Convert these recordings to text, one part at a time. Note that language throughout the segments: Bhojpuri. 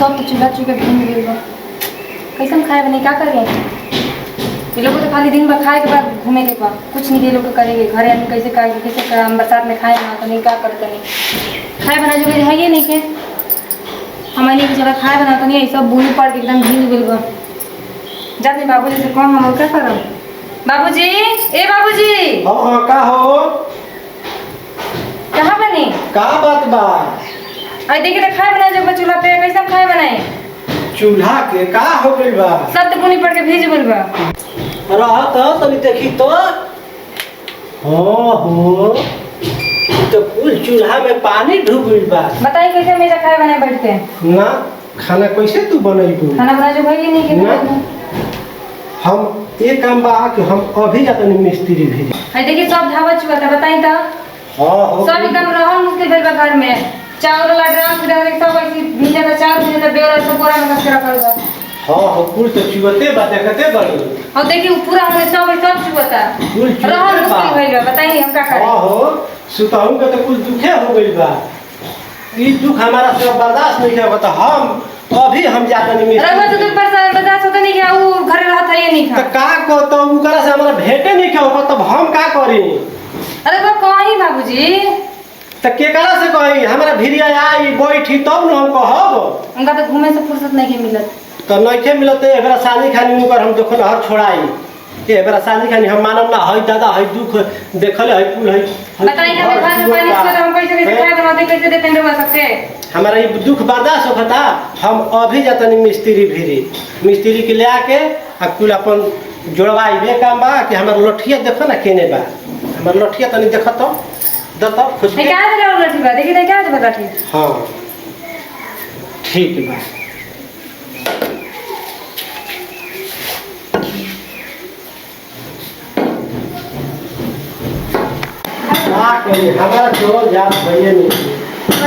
सब तो चूल्हा चूल्हा घूम गई बा कैसे खाए बने क्या करें ये लोग तो खाली दिन भर खाए के बाद घूमे के बाद कुछ नहीं ये लोग करेंगे घर आदमी कैसे हम बरसात में खाए ना तो नहीं क्या करते नहीं खाए बना जो है ये नहीं के हमारे की जगह खाए बना तो नहीं सब बूढ़ी पड़ के एकदम भीग गई बा जाते बाबूजी से कौन हम क्या करब बाबूजी ए बाबूजी हां का हो कहाँ बने का बात बा अरे देखिए तो खाए बना जब चूल्हा पे कैसे खाए बनाए चूल्हा के का हो गइल बा सब तो बुनी पड़ के भीज गइल बा रहा तो तनी देखी तो हो तो कुल चूल्हा में पानी डूब गइल बा बताइए कैसे मेजा खाए बनाए बैठ के ना खाना कैसे तू बनैबू खाना बना जो भाई नहीं ना। के हम एक काम बा कि हम अभी जाते नहीं मिस्त्री भी अरे देखिए सब ढाबा चुका था बताई तो हां हो सब एकदम रहल मुश्किल भइल बा घर में चावल वाला ड्राम डाल सब ऐसे भीजा था चावल भीजा था बेरा सब बोरा में रख के रखल बा हां हो कुल तो चुगते बा देखते बड़ी और देखिए पूरा हमने सब चुका था कुल चुगते रहल बा मुश्किल भइल बा बताइए हम क्या करें हां हो सुताऊं के तो कुल दुखे हो गइल बा ई दुख हमारा से बर्दाश्त नहीं होगा तो हम अभी हम जाते नहीं रघुआ तो मिस्त्री दुख बर्दाश्त होता नहीं क्या वो घर रहत है ये नहीं तो खा का को तो उनकरा से हमारा भेंटे नहीं होगा तब हम का करी अरे वो कहीं बाबूजी तो केकरा से कही हमारा भिरिया आई बैठी तब न हम कहब उनका तो घूमे से फुर्सत नहीं के मिलत तो नइखे मिलत एबरा सानी खानी उनकर हम देखो हर छोड़ाई एबरा सानी खानी हम मानम ना हई दादा हई दुख देखले हई कुल हई बताइए हमें घर में पानी से हम कैसे खाए बनाते कैसे देते हैं रघुआ सबके हमारा ये दुख बर्दाश्त होता हम अभी जातनी मिस्त्री भिरी मिस्त्री के ले आके आ कुल अपन जोड़वाई काम बा कि हमार लठिया देखो ना केने बा हमार लठिया तनी देखो तो दतो खुश है क्या दे रहा ठीक बा देखिए क्या बता ठीक हां ठीक बा का करी हमारा चोर जात भइए नहीं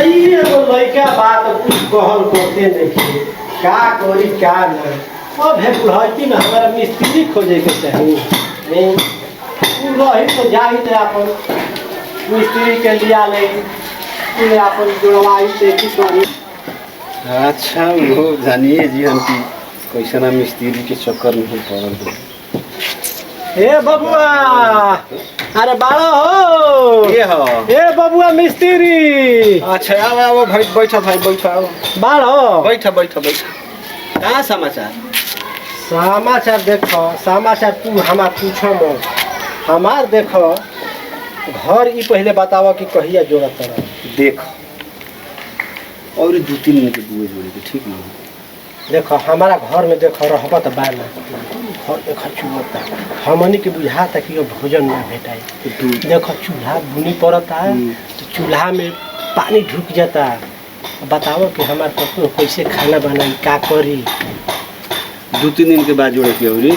अइए तो लइका बात कुछ कहल करते नहीं का करी का ना अब है बुढ़ाती में हमारा मिस्त्री खोजे के चाहिए नहीं तू रही तो जाही तो अपन मिस्त्री के लिया ले तूने अपन जुड़वाई से की करी अच्छा वो जानिए जी हम की कैसा मिस्त्री के चक्कर में हम पड़ल हो ए बबुआ अरे बाड़ा हो ये हो ए बबुआ मिस्त्री अच्छा आओ आओ भाई बैठो आओ बाड़ा हो बैठो का समाचार समाचार देखो समाचार तू हमार पूछो मत हमार देखो घर ई पहले बतावा कि कहिया जोड़त रह देखो और 2-3 दिन के बुए जोड़े के ठीक नहीं देखो हमारा घर में देखो रहबा तो बार ना घर देखो चुहता हमनी के बुझाता कि यो भोजन ना भेटाई देखो चूल्हा बुनी पड़ता तो चूल्हा में पानी ढुक जाता बताओ कि हमार पत्नी कैसे खाना बनाई का करी 2-3 दिन के बाद जोड़े के औरी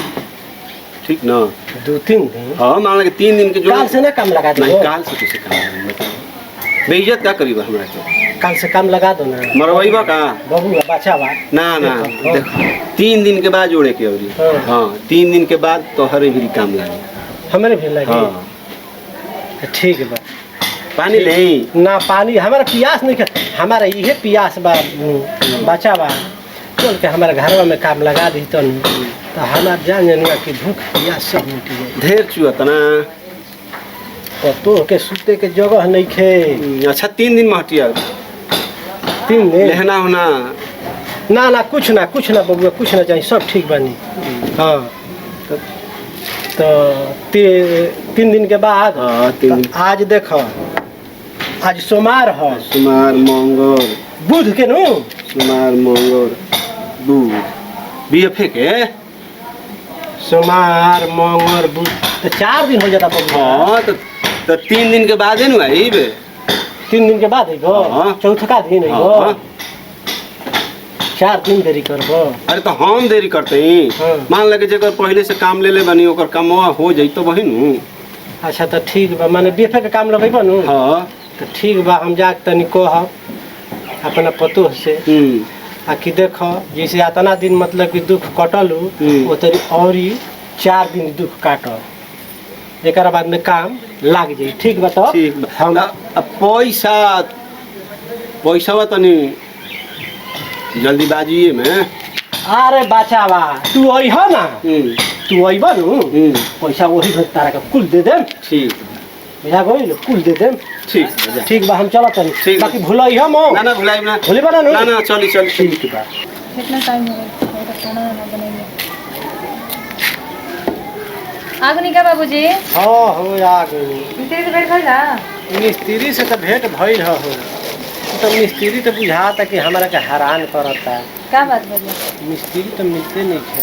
ठीक ना 2-3 दिन हाँ मान के 3 दिन के जोड़े काल से ना काम लगा दो नहीं काल से कैसे काम बताओ बेइज्जत क्या करीबा हमरा के काल से काम लगा दो ना मरवाईबा का बबुआ बच्चा बा ना देखो, देखो 3 दिन के बाद जोड़े के औरी हाँ। हाँ 3 दिन के बाद तो हरे भी काम लागे हमारे भी लगे हाँ ठीक बा पानी नहीं ना पानी हमारा प्यास नहीं हमारा इहे प्यास बा बच्चा बा चल के हमारे घरवा में काम लगा दी तो हमार जान जानिया कि भूख प्यास सब मिट जाए ढेर चुअत ना तो तोह के सुते के जगह नहीं खे अच्छा 3 दिन में हटिया 3 दिन लेहना होना ना कुछ ना बबुआ कुछ ना चाहिए सब ठीक बनी हाँ तो 3 दिन के बाद हाँ 3 दिन आज देखो आज सोमवार है सोमवार मंगल बुध के नु सोमवार मंगल बुध बीएफए के सोमवार मंगल बुध तो 4 दिन हो जाता बबुआ हाँ तो 3 दिन के बाद है ना आई बे 3 दिन के बाद है गो हाँ। चौथा दिन है गो हाँ। 4 दिन देरी करबो अरे तो हम देरी करते ही हाँ। मान लगे जगह पहले से काम ले बनी ओकर काम हो जाई तो वही नु अच्छा तो ठीक बा माने बीफे के काम लगेबो नु हाँ तो ठीक बा हम जा तनी कहब अपना पतोह से आ कि देखो जैसे इतना दिन मतलब कि दुख कटलू वो तरी और ही 4 दिन दुख काटल एक बाद में काम लाग जाई ठीक बताओ ठीक बा। हम अब पैसा तनी जल्दीबाजी में। अरे बचावा तू अइह ना, तू अइबा नु पैसा वही घर तारा के कुल दे देम। ठीक बुझा गइल, कुल दे देम। ठीक ठीक बा, हम चलत तनी। ठीक बा। बाकी भुलइह मो ना भुलाइब ना। भूलिबा ना नु? ना चली चल। ठीक बा। कितना टाइम हो गया खाना ना बनाइए। आगो नहीं का बाबूजी? हाँ हो आ गई। मिस्त्री से बैठ खा। मिस्त्री से तो भेंट भइल हो। तो मिस्त्री तो बुझाता कि हमारा के हैरान करता। क्या बात बोलिए? मिस्त्री तो मिलते नहीं थे।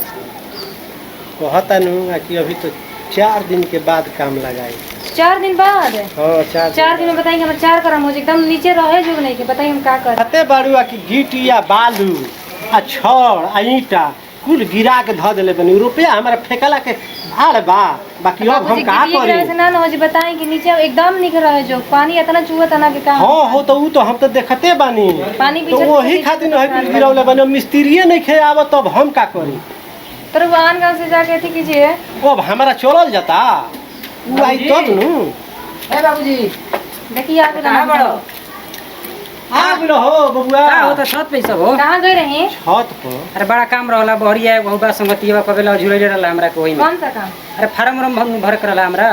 कहता नहीं कि अभी तो 4 दिन के बाद काम लगाई। 4 दिन बाद? हाँ 4 दिन में बताएंगे हमारे 4 करम हो जाए एकदम नीचे रहे जो नहीं के बताइए हम क्या कर। कहते बाड़ुआ की गिट्टी या बालू आ छड़ आ ईटा कुल गिरा के धो देले बनी। रुपया हमारा फेंकला के आड़ बा। बाकी अब हम का करी? ना हो जी बताएं कि नीचे एकदम निकल रहा है जो पानी इतना चूहा तना के काम। हाँ हो तो ऊ तो हम तो देखते बानी। पानी तो वही खातिर है कुल गिरौले बने। मिस्त्रीये नहीं खे आवत तब हम का करी? तो वाहन गांव से जाके थी कीजिए। अब हमारा चलल जाता ऊ आई तब नु। ए बाबूजी देखिए आगे कहाँ बड़ो? आ गेलो हो बबुआ। का होता छत पे सब हो? कहाँ गए रहे? छत पर। अरे बड़ा काम रहला बहरिया बहु बा संगतिया कबेला झुरैले रहला हमरा के ओही में। कौन सा काम? अरे फार्म रम भर कर रहला हमरा।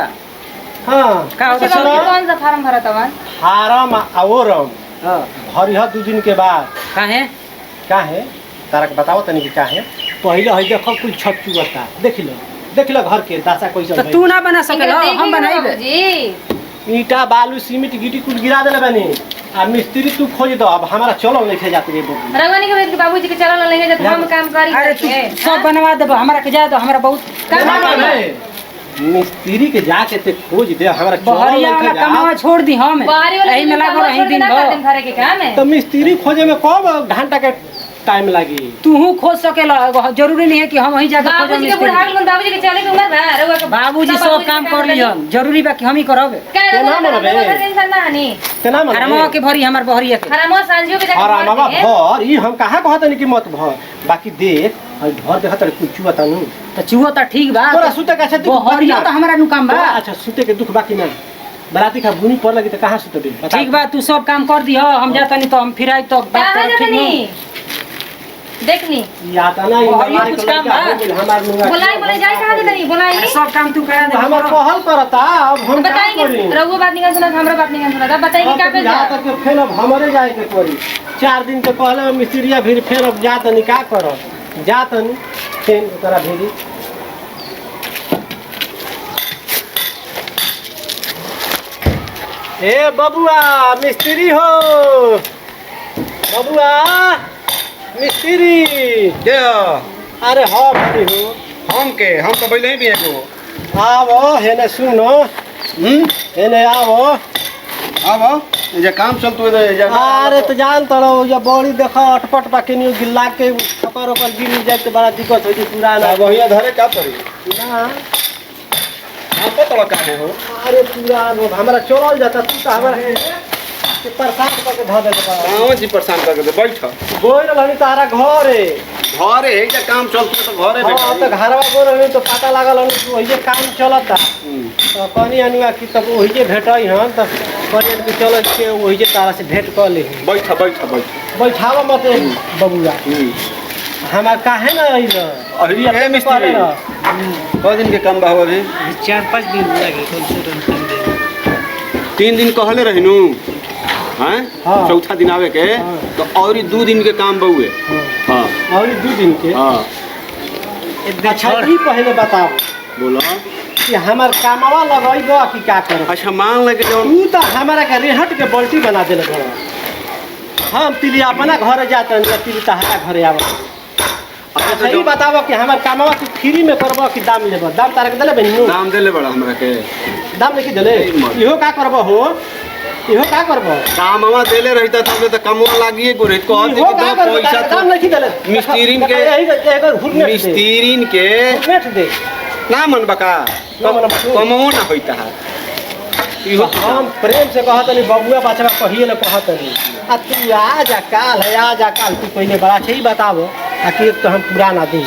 हाँ का होता अच्छा, सब? बाबूजी, कौन सा फार्म भरा था? आराम आवरम हां भरिह 2 दिन के बाद। काहे? काहे तारा के बताओ तनी कि काहे। पहिले है देखो कुल छत चुगता। देख लो घर के दासा कैसे तो तू ना बना सकेला हम बनाइबे। जी ईटा बालू सीमेंट गिट्टी कुल गिरा देले बनी। आ मिस्त्री तू खोज दो। अब हमारा चलो नहीं खे जाते रे बबू। रंगवानी के बेट बाबूजी के चला लेंगे जब हम काम करी। अरे तू सब बनवा देबो हमरा के जा दो हमरा बहुत मिस्त्री के जाके ते खोज दे हमारा बहरिया वाला कमावा छोड़ दी हम। बाहरी वाला एही में लागो रही दिन भर। भरे के काम है। तो मिस्त्री खोजे में कब घंटा के टाइम लगी? तू खोज सकेला जरूरी नहीं है कि हम वहीं जाके खोजम। बाबूजी के बुढ़ा गेल बाबूजी के चले के उम्र बा रउआ के। बाबूजी सब काम कर लिहन जरूरी बा कि हम ही करब। केना मनबे? इंसान ना हनी केना मन हरमवा के भरी हमर बहरिया के। हरामो सांझियो के जाके आरामवा भर ई हम कहाँ कहत नहीं कि मत भर। बाकी देख हई घर देखत रे कुछ बतानु। तो चुहो तो ठीक बा। तोरा सुते का छत बहरिया तो हमरा नु काम बा। अच्छा सुते के दुख बाकी ना। बराती का बुनी पर लगी तो कहाँ सुते दे? ठीक बा तू सब काम कर दिह हम जाता नहीं तो हम फिर आई तो बात कहां कर ठीक जातनी नहीं। देखनी या तना ई बहरिया हमारे कुछ को काम लइका बा? हो गेल हमार नुआ। बोलाई जाए कहां जातनी बोलाई। सब काम तू करा दे। हमार कहल करता अब हम का बताएंगे करी? रउआ बात नहीं सुना हमरा बात नहीं सुना। अब बताएंगे क्या कर जा तक फिर अब हमारे जाए के पड़ी। 4 दिन के पहले मिस्त्रिया फिर अब जा तनी का करब? जा तनी फिर तोरा भेजी। ए बबुआ मिस्त्री हो। बबुआ मिस्त्री। के अरे हाँ भाई हो। हम तो पहले ही भी एगो। आवो हेने सुनो। हेने आवो। अब जे काम चलतो है अरे तो जान तड़ो या बॉडी देखो अटपट बा के न्यू गिल्ला के खपर ओकर गिर जाए तो बड़ा दिक्कत हो जी पुराना। वहिया धरे का पड़ी? ना आपको तो काम हो। अरे पुराना हमरा चलल जाता तू तो हमरा के परेशान करके धो देत बा। कहाँ जी परेशान करके दे बैठ। गोइल रहनी तारा घरे। घरे है जे काम चलतो तो घरे हां तो बेटा। घरवा गो रहनी तो पता लागल हन कि ओहिजे काम चलता। तो कनी अनुआ की तब ओहिजे भेटई हन तो कनी के चल के ओहिजे तारा से भेंट कर ले। बैठ बैठावा मत बबुआ। हमार काहे ना आइल? अभी है मिस्त्री। क दिन के काम बा हो अभी? 4-5 दिन लगे कम से कम 3 दिन। 3 दिन कहले रहिनु हैं? हाँ। चौथा दिन आवे के हाँ। तो और 2 दिन के काम बउए। हां और 2 दिन के। हां अच्छा ई पहले बताओ बोलो कि हमार कामवा लगइबो कि का करब? अच्छा मान लगे जो तू तो हमारा के रेहट के बाल्टी बना देले घर। हम तिली अपना घर जातन या तिली तहरा घरे आवत। अच्छा ई बताओ कि हमार कामवा तू फ्री में करबो कि दाम लेबो? दाम तारा के देले बनिनु? नाम देले बड़ा हमरा के दाम लेके देले। इहो का करबो हो? इहो का करबो? कामवा देले रहिता तब तो कमवा लागिए गोरे कहते इहो कि का दो करबो? पैसा दाम तो लेके देले। मिस्त्रीन के एगो घुरने मिस्त्रीन के नेट दे। ना मन बका ना मन बका। कमवो ना होइता है इहो हम प्रेम से कहत नहीं बबुआ बचवा कहिए ले कहत नहीं। आ तू आज काल है आज काल तू पहले बड़ा छै ही बताबो। आ कि एक तो हम पुराना दी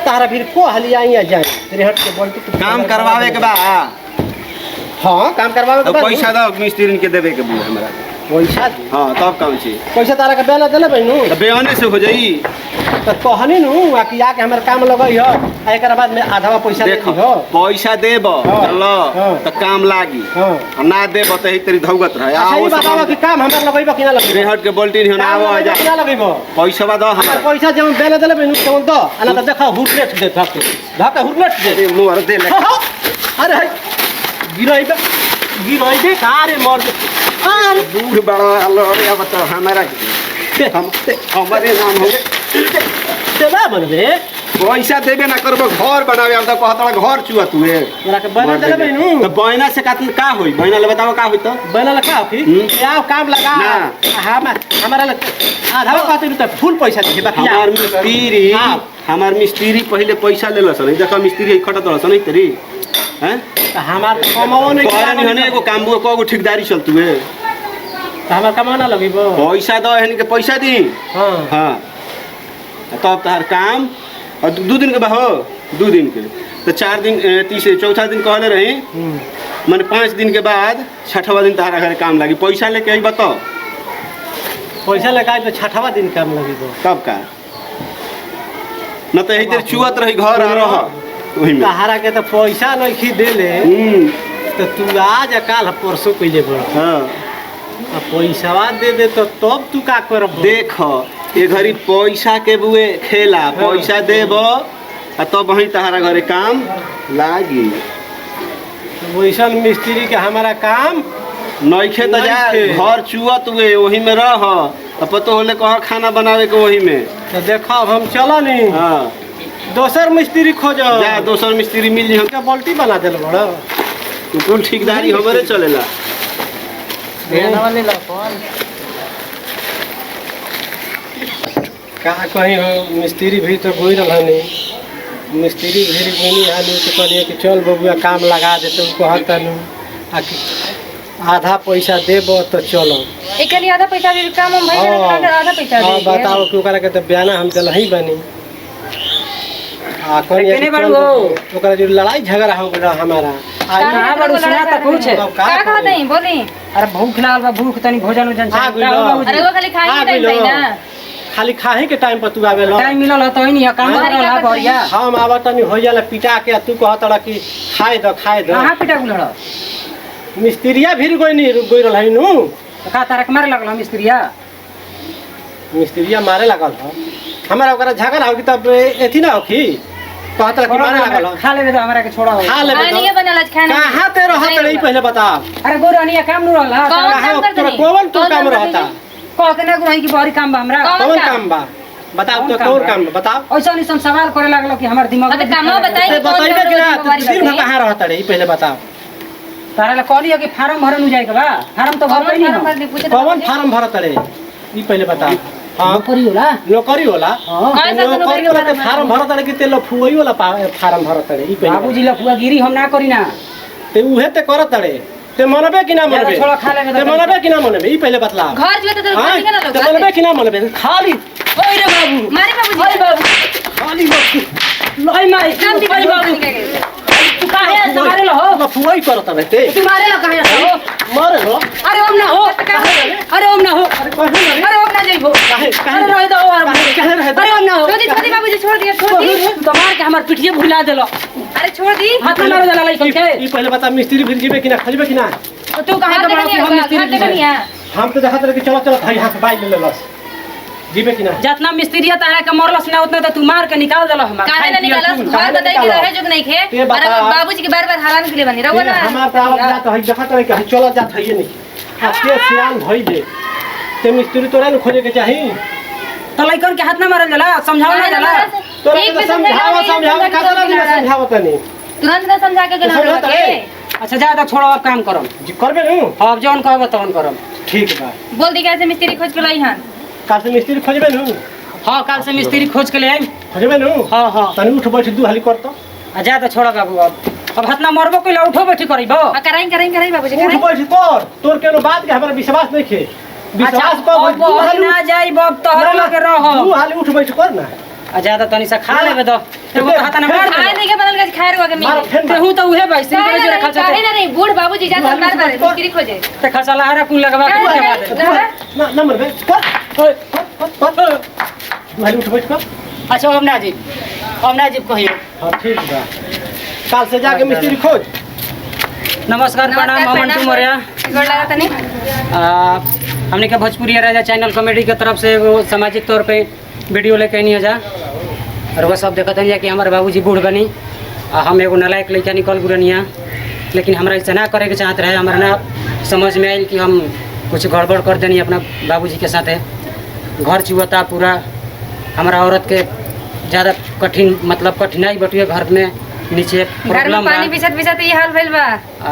तारा फिर को हलिया जाए रेहट के बोल तू काम करवावे के बा। हां काम करवावे के तो बा। पैसा दो मिस्त्रीन के देवे के बुआ हमरा। पैसा दी हाँ तब काम छी पैसा तारा के बेला देले बहनू तो बेहने से हो जाई। तो कहनी नु आ कि आके हमर काम लगई हो आ एकरा बाद में आधा पैसा दे देखो दी हो पैसा देब ल हाँ। तो काम लागी हाँ। आ ना देब तो तेरी धौगत रहे अच्छा आओ ई बताओ कि काम हमर लगईबो कि ना लगईबो रेहट के बोल्टिन हिन आवो जा कि ना लगईबो पैसा बा दो हमर हमरा पैसा जब बेला देले बहनू तब दो अना तो देखो हुटलेट दे धके हुटलेट दे दे मुहर दे ले अरे है गिरई का रे मर दे अरे बूढ़ बड़ा अल्लाह रे अब तो हमारा हमारे नाम हो गए तेला बनबे पैसा देबे ना करबो घर बनावे अब तो कहता घर चुआ तुए तोरा के बना देले बहनू तो बहना से का होई बहना ले बताओ का होई तो बना लगा की आओ काम लगा ना। हमारा आधा कहते तो फुल पैसा दे बाकी हमार मिस्त्री पहले पैसा ले लसन देखो मिस्त्री खटत लसन तरी हैं हमार कमाओ नहीं कहनी हने एगो काम बुआ को ठेकेदारी चलतुए तो हमार कमाओ ना लगीबो पैसा दो हन के पैसा दी हां हां तब तार काम और 2 दिन के बा हो 2 दिन के तो 4 दिन तीसरे चौथा दिन कहले रही माने 5 दिन के बाद छठवा दिन तारा घर काम लागी पैसा लेके आई बताओ पैसा लगा तो छठवा दिन काम लगीबो तब का न तो इधर चुअत रही घर आ रहा वही में तहारा के तो पैसा नहीं देले तो तू आज काल परसों कइले बड़ हां आ पैसावा दे दे तो तब तू का करब देखो ये घरी पैसा के बुए खेला पैसा देब आ तब वही तहारा घरे काम लागी वैसन मिस्त्री के हमारा काम नइखे तो जा घर चुअत हुए वही में रह अब तो होले कह खाना बनावे के वही में तो देखो अब हम चलो नहीं हाँ दोसर मिस्त्री खोजो जा दोसर मिस्त्री मिल जी क्या बाल्टी बना देल बड़ा कुल ठेकेदारी हमरे चलेला का कहीं हो मिस्त्री भी तो गोई रहनी मिस्त्री भी गोनी आलू तो कहलिए कि चल बबुआ काम लगा दे तो कहता नु आधा पैसा देबो तो चलो एक लिए आधा पैसा दे काम हम भाई आधा पैसा दे बताओ कि ओकरा के तो बयाना हम चल ही बनी आ केने कहलिए बारू हो? ओकरा जो लड़ाई झगड़ा हो गया हमारा कहाँ बारू सुना तो कुछ का कहत नहीं बोली अरे भूख लागल बा भूख तनी भोजन उजन आ चाहिए गइलो। का हो बाबूजी? अरे वो खाली खाई नहीं भाई ना खाली खाही के टाइम पर तू आवेला टाइम मिलल तो ही नहीं काम हाँ, करल हा बढ़िया हम आवत तनी हो जाला पिटा के तू कहत कि खाए दो कहाँ पिटा गुलड़ मिस्त्रिया भी गोई रहल नु का तारक मारे लगल मिस्त्रिया मिस्त्रिया मारे लागल ह हमारा ओकरा झगड़ा हो कि तब एथी ना हो कि कहत कि मारे लागल ह खा लेबे तो हमरा के छोड़ा हो खा लेबे नहीं बनल आज खाना कहां ते रहत रही पहले बता अरे गोरनिया काम नु रहल कौन कहां काम करत तोरा नहीं? कोवन तू कौन काम काम रहता कहते ना गुरही की बड़ी काम बा हमरा कौन कौन काम? काम बा बताओ तो कौन कौन काम काम बा बताओ ऐसा नहीं सवाल करे लागलो कि हमर दिमाग अबे कामो बताई ते कौन बताइबे कि ना काम दिन भर कहां रहत रही पहले बताओ तारा ला कहलियो कि फार्म भरन जाए के बा फार्म तो भर नहीं हो कौन फार्म भरत रहे ई पहले बता हां नौकरी होला नौकरी होला हां कौन सा नौकरी वाला के फार्म भरत रहे कि ते लफुई वाला फार्म भरत रहे ई पहले बाबूजी लफुआ गिरी हम ना करी ना ते उहे ते करत रहे ते मनबे कि ना मनबे छोड़ा खा लेबे ते मनबे कि ना मनबे ई पहले बतला घर जो तो हां ठीक है ना लोग ते मनबे कि ना मनबे खाली ओए रे बाबू मारे बाबूजी ओए बाबू खाली बाबू लई माई काम दी ओए बाबू तू काहे समारे लो हो लफुई करत रहे ते तू मारे लो काहे हो मारे हो अरे ओम ना हो अरे ओम ना हो अरे कहे ना अरे ओम ना जइबो काहे अरे रह दो और काहे रहे अरे ओम ना हो छोड़ दी बाबूजी छोड़ दिया छोड़ दी तो मार के हमर पिठिए भुला देलो अरे छोड़ दी हाथ में मारो जाला लइकन के ई पहले बता मिस्त्री फिर जीबे कि ना खजबे कि ना तू काहे घर के बड़ा नहीं हम होगा मिस्त्री घर देखा नहीं है हम तो देखत रहे कि चलो चलो भाई हाथ बाई ले लस जीबे कि ना जितना मिस्त्रिया तारा के मरलस ना उतना तो तू मार के निकाल देलो हम काहे ना निकाला घर बताई कि रहे जो नहीं खे ये बता। अरे बाबूजी के बार-बार हराम के लिए बनी रहो ना हमार प्रावत जात है देखत रहे कि चलो जात है नहीं आ के सियान भई दे ते मिस्त्री तोरा न खोजे के चाही तो लइकन के हाथ ना मारल जाला समझाओ ना जाला तोरा ठीक के भी समझावा समझावा का ना समझावत नहीं तुरंत ना समझा के गना समझा के अच्छा जा तो छोड़ो अब काम करम जी करबे नु अब जौन कहबो तौन करम ठीक बा बोल दी कैसे मिस्त्री खोज के लाई हन काल से मिस्त्री खोजबे नु हां काल से मिस्त्री खोज के ले आई खोजबे नु हां हां तनी उठ बैठ दू हाली करत आ जा तो छोड़ो बाबू अब हाथ ना मरबो कोई उठो बैठी करइबो कराई बाबूजी उठ कराई बैठ कर तोर केनो बात के हमरा विश्वास नहीं खे अच्छा विश्वास कर अब ना जाई बब तोहरे लगे रहो तू हाली उठ बैठ कर ना आ जा तो तनी सा खा लेबे दो तो वो कहता ना मार खाए दे नहीं के बदल के खाए रुआ के मार मिले फेन ते हूं तो उहे भाई सिंह काहे करे जो रखा ना काहे छते ना बूढ़ बाबूजी जात बार बार बिक्री खोजे ते खसला हरा कुल लगवा के काहे के बाद ना ना नंबर बे कर दुहाई उठ बैठ कर। अच्छा अब ना जी कहियो हां ठीक बा काल से जाके मिस्त्री खोज। नमस्कार प्रणाम हम मंटू मौर्य गोड़ लागत नहीं हमने के भोजपुरी राजा चैनल कॉमेडी के तरफ से एगो सामाजिक तौर पे वीडियो लेके आनी जा और वह सब देखते हैं कि हमारे बाबूजी बूढ़ बनी हम एगो नालायक लड़का निकल गुरनिया लेकिन हमरा ऐसा ना करे के चाहत रहे हमारा ना समझ में आयल कि हम कुछ गड़बड़ कर देनी अपना बाबूजी के साथ घर चुहता पूरा हमारा औरत के ज़्यादा कठिनाई बटुए घर में नीचे घर में प्रॉब्लम पानी पिसत पिसत ये हाल भइल बा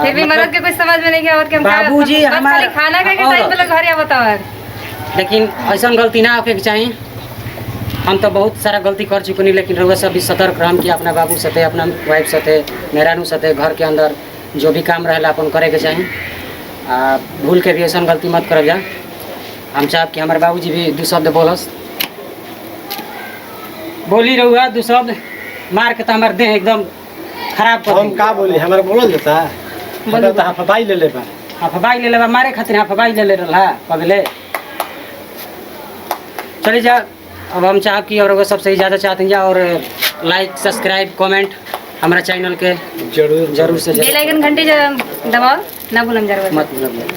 फिर भी मतलब मरद के कुछ समझ में नहीं के और के हम बाबूजी बस हमार खाली खाना खाए के और- टाइम पे लोग घरे आवत और लेकिन ऐसा गलती ना होके के चाहिए हम तो बहुत सारा गलती कर चुकनी लेकिन रउआ सब भी सतर्क रहम कि अपना बाबू साथे अपना वाइफ साथे मेहरानू साथे घर के अंदर जो भी काम रहेला अपन करे के चाहिए भूल के भी ऐसा गलती मत करब जा। हम चाहब कि हमारे बाबूजी भी दू शब्द बोलस बोली रहुआ दू शब्द मार के तो हमारे देह एकदम खराब कर हम का बोली हमरा बोलल जाता बोल तो हफबाई ले ले बा हफबाई ले लेबा मारे खातिर हफबाई ले रहा पगले चलिए जा। अब हम चाहब कि और सबसे ज़्यादा चाहते हैं और लाइक सब्सक्राइब कमेंट हमारा चैनल के जरूर जरूर से बेल आइकन घंटी दबाओ ना भूलम जरूर मत भूलिए।